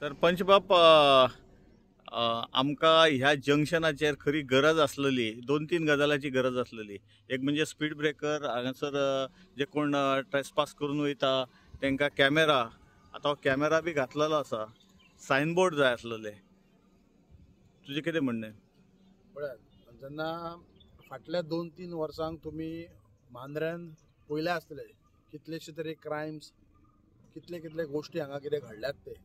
सरपंच बाब, आमकां ह्या जंक्शनाचेर खरी गरज आसलेली, 2-3 गजालाची गरज आसलेली. एक म्हणजे स्पीड ब्रेकर, हांगासर जे कोण ट्रेसपास करून वयता तांकां कॅमेरा, आतां हो कॅमेरा बी घातलेलो आसा. सायनबोर्ड जाय आसलेले. तुजें कितें म्हणणें? पळयात, जेन्ना फाटल्या 2-3 वर्सांक तुमी मांद्र्यान पयले आसतले कितलेशे तरी क्रायम्स, कितले कितले गोश्टी हांगा कितें घडल्यात ते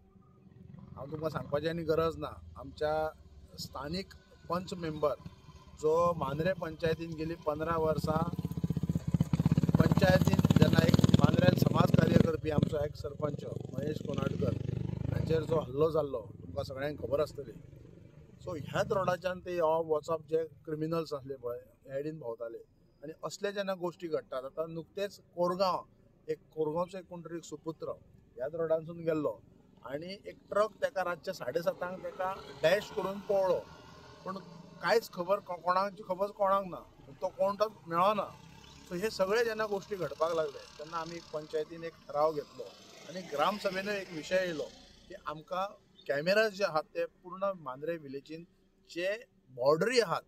हांव तुमकां सांगपाची आनी गरज ना. आमच्या स्थानीक पंच मेंबर जो मांद्रे पंचायतीन गेली 15 वर्सां पंचायतीन जेन्ना एक मांद्र्यान समाज कार्य करपी आमचो एक सरपंच महेश कोनाटकर हाचेर जो हल्लो जाल्लो तुमकां सगळ्यांक खबर आसतली. सो ह्याच रोडाच्यान ते वचप जे क्रिमिनल्स आसले पळय हेडीन भोंवताले आनी असले जेन्ना गोश्टी घडटात. आतां नुकतेच कोरगांवचो एक कोण तरी सुपुत्र ह्याच रोडांसून गेल्लो आनी एक ट्रक तेका रातच्या 7:30 तेका डॅश करून पळलो, पूण कांयच कोणाची खबर कोणाक ना, तो कोण तो मेळना. सो हे सगळे जेन्ना गोश्टी घडपाक लागले तेन्ना आमी पंचायतीन एक ठराव घेतलो आनी ग्रामसभेन एक विशय येयलो की आमकां कॅमेराज जे आहात ते पूर्ण मांद्रे विलेजीन जे बॉर्डरी आहात,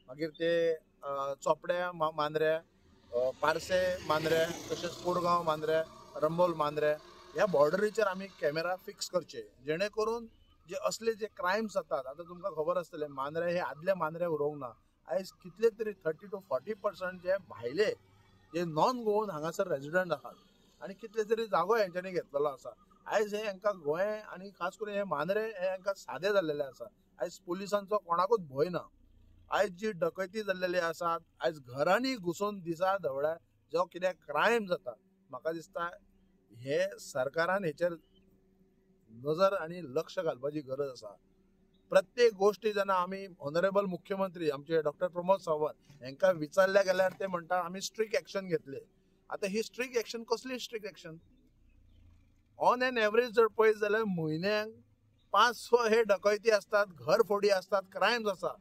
मागीर ते चोपड्या मांद्रे, पारसे मांद्रे, तशेंच कोरगांव मांद्रे, रंबोल मांद्रे ह्या बॉर्डरीचेर आमी कॅमेरा फिक्स करचे, जेणे करून जे असले जे क्रायम्स जातात. आतां तुमकां खबर आसतलें मांद्रे हे आदले मांद्रे उरोंक ना. आयज कितले तरी 30 to 40% जे भायले जे नॉन गोवन हांगासर रेजिडंट आहात आनी कितले तरी जागो हेंच्यांनी घेतलेलो आसा. आयज हे हांकां गोंय आनी खास करून हे मांद्रे हे हांकां सादे जाल्लेले आसा. आयज पुलिसांचो कोणाकूच भंय ना. आयज जी डकैती जाल्लेली आसात, आयज घरांनी घुसून दिसा ढवळ्या जो कितें क्रायम जाता, म्हाका दिसता हे सरकारान हेचेर नजर आनी लक्ष घालपाची गरज आसा. प्रत्येक गोष्टी जेन्ना आमी ऑनरेबल मुख्यमंत्री आमचे डॉक्टर प्रमोद सावंत हांकां विचारल्या गेल्यार ते म्हणटा आमी स्ट्रिक्ट एक्शन घेतले. आतां ही स्ट्रिक्ट एक्शन कसली strict action? On an average जर पळयत जाल्यार म्हयन्याक 5-6 हे डकैती असतात, घरफोडी असतात, क्रायम्स आसा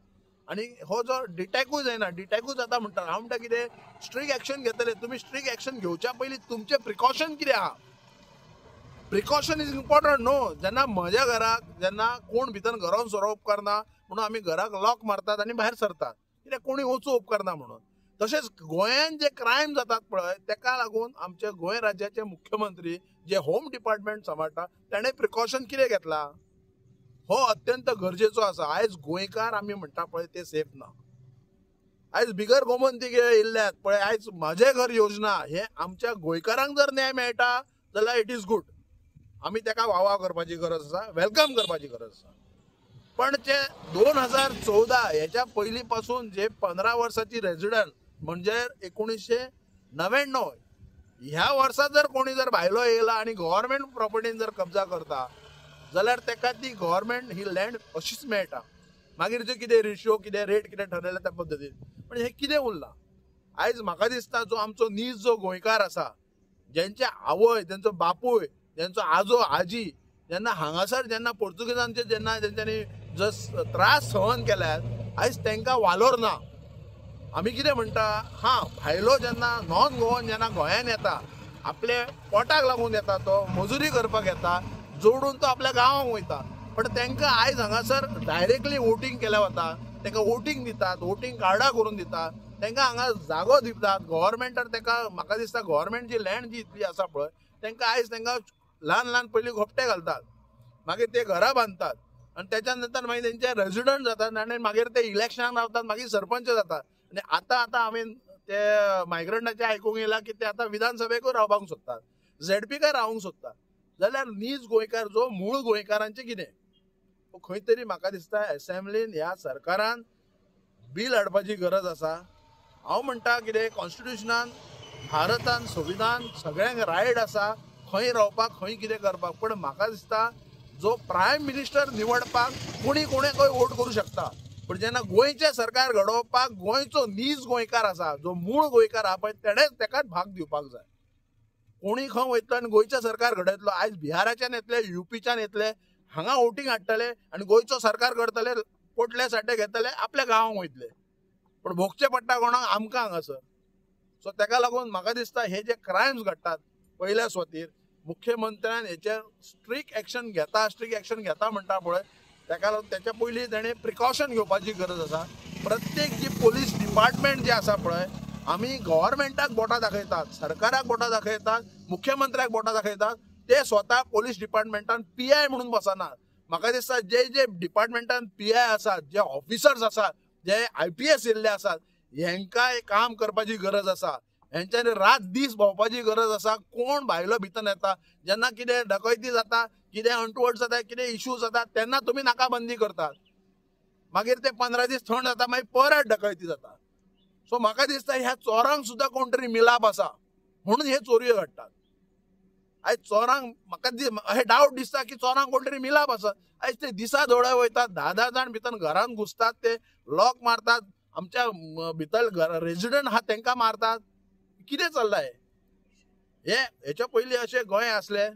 आनी हो जो डिटॅकूय जायना. डिटॅकूय जाता म्हणटा हांव म्हणटा कितें स्ट्रिक्ट एक्शन घेतले. तुमी स्ट्रिक्ट एक्शन घेवच्या पयलीं तुमचे प्रिकॉशन कितें आहा? प्रिकॉशन इज इम्पॉर्टंट न्हू. जेन्ना म्हज्या घराक जेन्ना कोण भितर घरान सरो उपकारना म्हणून आमी घराक लॉक मारतात आनी भायर सरतात, कित्याक कोणी वचूं उपकारना म्हणून. तशेंच गोंयान जे क्रायम जातात पळय तेका लागून आमचे गोंय राज्याचे मुख्यमंत्री जे होम डिपार्टमेंट सांबाळटा ताणें प्रिकॉशन कितें घेतला? हो अत्यंत गरजेचो आसा. आयज गोंयकार आमी म्हणटा पळय ते सेफ ना. आयज बिगर गोमंतक येयल्ल्यात पळय, आयज म्हाजें घर योजना हे आमच्या गोंयकारांक जर न्याय मेळटा जाल्यार इट इज गूड. आमी तेका वाव करपाची गरज आसा, वेलकम करपाची गरज आसा. पण जे 2014 हेच्या पयलीं पासून जे 15 वर्साची रेजिडंट म्हणजे 1999 ह्या वर्सा जर कोणी जर भायलो येयला आनी गव्हर्मेंट प्रॉपर्टीन जर कब्जा करता जाल्यार तेका ती गव्हर्मेंट ही लँड अशीच मेळटा. मागीर जे कितें रेशियो कितें रेट कितें ठरयला त्या पद्दतीन. पण हे कितें उरलां? आयज म्हाका दिसता जो आमचो नीज जो गोंयकार आसा, जेंचे आवय, तेंचो बापूय, तेंचो आजो आजी जेन्ना हांगासर जेन्ना पोर्तुगेजांचे जेन्ना तेंच्यांनी जो त्रास सहन केल्यात, आयज तांकां वालोर ना. आमी कितें म्हणटा, भायलो जेन्ना नॉन गोवन जेन्ना गोंयान येता, आपले पोटाक लागून येता, तो मजुरी करपाक येता, जोडून तो आपल्या गांवांक वयता. पण तांकां आयज हांगासर डायरेक्टली वोटींग केल्या वता, तांकां वोटींग दितात, वोटींग कार्डां करून दितात, तांकां हांगा जागो दितात. गव्हर्मेंटान तांकां म्हाका दिसता गव्हर्मेंट जी लँड जी इतली आसा पळय तांकां आयज तांकां ल्हान पयलीं घोपटे घालतात, मागीर ते घरां बांदतात आनी त्याच्या नंतर मागीर तेंचे रेजिडंट जातात आनी मागीर ते इलेक्शनाक रावतात, मागीर सरपंच जातात. आनी आतां हांवें ते मायग्रंटाचे आयकूंक येयलां की ते आतां विधानसभेकूय रावपाक सोदतात, झेडपीकाय रावंक सोदतात. जाल्यार नीज गोंयकार जो मूळ गोंयकारांचें कितें? खंय तरी म्हाका दिसता असेंब्लीन ह्या सरकारान बील हाडपाची गरज आसा. हांव म्हणटा कितें कॉन्स्टिट्युशनान भारतान संविधान सगळ्यांक रायट आसा खंय रावपाक, खंय कितें करपाक. पण म्हाका दिसता जो प्रायम मिनिस्टर निवडपाक कोणेकय वोट करूं शकता, पण जेन्ना गोंयचें सरकार घडोवपाक गोंयचो नीज गोंयकार आसा, जो मूळ गोंयकार आहा पळय तेणेच तेकाच भाग दिवपाक जाय. कोणी खंय वयतलो आनी गोंयचें सरकार घडयतलो. आयज बिहाराच्यान येतले, युपीच्यान येतले, हांगा वोटींग हाडटले आनी गोंयचो सरकार करतले, पोटले साठे घेतले, आपल्या गांवांक वयतले. पण भोगचें पडटा कोणाक? आमकां हांगासर. सो तेका लागून म्हाका दिसता हे जे क्रायम्स घडटात पयल्या सुवातेर मुख्यमंत्र्यान हेचेर स्ट्रिक्ट एक्शन घेता म्हणटा पळय ताका लागून त्याच्या पयलीं ताणें प्रिकॉशन घेवपाची गरज आसा. प्रत्येक जी पोलीस डिपार्टमेंट जे आसा पळय आमी गव्हर्मेंटाक बोटां दाखयतात, सरकाराक बोटां दाखयतात, मुख्यमंत्र्याक बोटां दाखयतात, ते स्वता पोलीस डिपार्टमेंटान PI म्हणून बसनात. म्हाका दिसता जे जे डिपार्टमेंटान PI आसात, जे ऑफिसर्स आसात, जे IPS येयल्ले आसात, हेंकां काम करपाची गरज आसा. हेंच्यांनी रात दीस भोंवपाची गरज आसा. कोण भायलो भितर येता, जेन्ना कितें डकैती जाता, कितें अनटवर्ड जाता, कितें इश्यू जाता, तेन्ना तुमी नाकाबंदी करतात. मागीर ते 15 दीस थंड जाता, मागीर परत डकैती जाता. सो म्हाका दिसता ह्या चोरांक सुद्धा कोण तरी मिलाप आसा म्हणून हे चोरयो घडटात. आयज चोरांक म्हाका हे डावट दिसता की चोरांक कोण तरी मिलाप आसा. आयज ते दिसा दोळे वयतात, 10 जाण भितर घरान घुसतात, ते लॉक मारतात, आमच्या भितर रेजिडेंट आहात तांकां मारतात. कितें चल्लां हेच्या पयलीं अशें गोंय आसलें?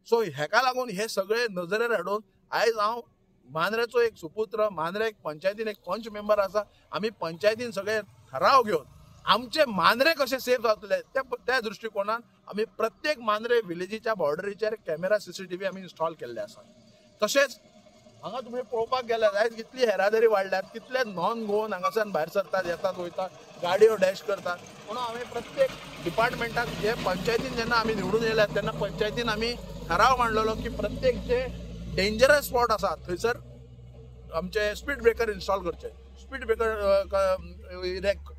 सो हेका लागून हे सगळे नजरेर हाडून आयज हांव मांद्रेचो एक सुपुत्र, मांद्रे पंचायतीन एक पंच मेंबर आसा. आमी पंचायतीन सगळे ठराव घेवन आमचे मांद्रे कशे सेफ जातले त्या दृश्टिकोनान आमी प्रत्येक मांद्रे विलेजीच्या बॉर्डरीचेर कॅमेरा CCTV आमी इन्स्टॉल केल्ले आसा. तशेंच हांगा तुमी पळोवपाक गेल्यार आयज कितली येरादारी वाडल्यात, कितले नॉन गोवन हांगासान भायर सरतात, येतात वयतात, गाडयो डॅश करतात. म्हणून आमी प्रत्येक डिपार्टमेंटाक जे पंचायतीन जेन्ना आमी निवडून येयल्यात तेन्ना पंचायतीन आमी ठराव मांडलेलो की प्रत्येक जे डेंजरस स्पॉट आसा थंयसर आमचे स्पीड ब्रेकर इन्स्टॉल करचे, स्पीड ब्रेकर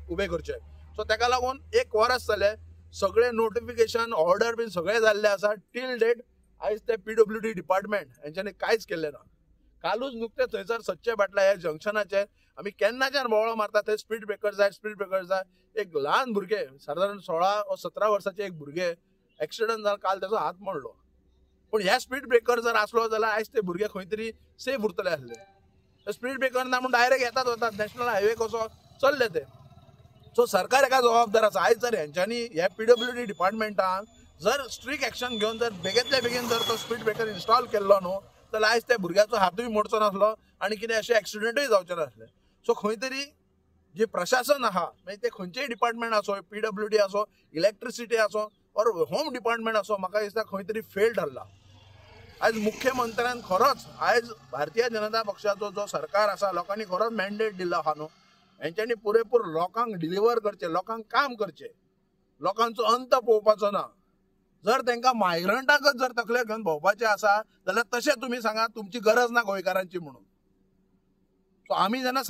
उबे करचे. सो ताका लागून 1 वरस जालें, सगळे नोटिफिकेशन ऑर्डर बीन सगळे जाल्ले आसा. टील डेट आयज ते PWD डिपार्टमेंट हेंच्यांनी कांयच केल्लें ना. कालूच नुकते थंयसर सच्चे बाटला ह्या जंक्शनाचेर आमी केन्नाच्यान बोवाळो मारता थंय स्पीड ब्रेकर जाय, स्पीड ब्रेकर जाय. एक ल्हान भुरगे सादारण 16 वा 17 वर्साचे एक भुरगे एक्सिडंट जावन काल ताचो हात मोडलो. पूण ह्या स्पीड ब्रेकर जर आसलो जाल्यार आयज ते भुरगे खंय तरी सेफ उरतले आसले. स्पीड ब्रेकर ना म्हणून डायरेक्ट येतात वतात, नॅशनल हायवे कसो चल्ले ते. सो सरकार हेका जबाबदार आसा. आयज जर हेंच्यांनी ह्या PWD डिपार्टमेंटान जर स्ट्रिक्ट एक्शन घेवन जर बेगेंतल्या बेगीन जर तो स्पीड ब्रेकर इन्स्टॉल केल्लो न्हू जाल्यार आयज त्या भुरग्याचो हातूय मोडचो नासलो आनी कितें अशें एक्सिडेंटूय जावचे नासले. सो खंय तरी जे प्रशासन आहा मागीर ते खंयचेय डिपार्टमेंट आसो, PWD आसो, इलेक्ट्रिसिटी आसो ऑर होम डिपार्टमेंट आसो, म्हाका दिसता खंय तरी फेल ठरला. आयज मुख्यमंत्र्यान खरोच आयज भारतीय जनता पक्षाचो जो सरकार आसा लोकांनी खरोच मॅन्डेट दिला आहा न्हू, हेंच्यांनी पुरेपूर लोकांक डिलिव्हर करचे, लोकांक काम करचे, लोकांचो अंत पळोवपाचो ना. जर तांकां मायग्रंटाकच जर तकले घेवन भोंवपाचें आसा जाल्यार तशें तुमी सांगात तुमची गरज ना गोंयकारांची म्हणून. सो आमी जेन्ना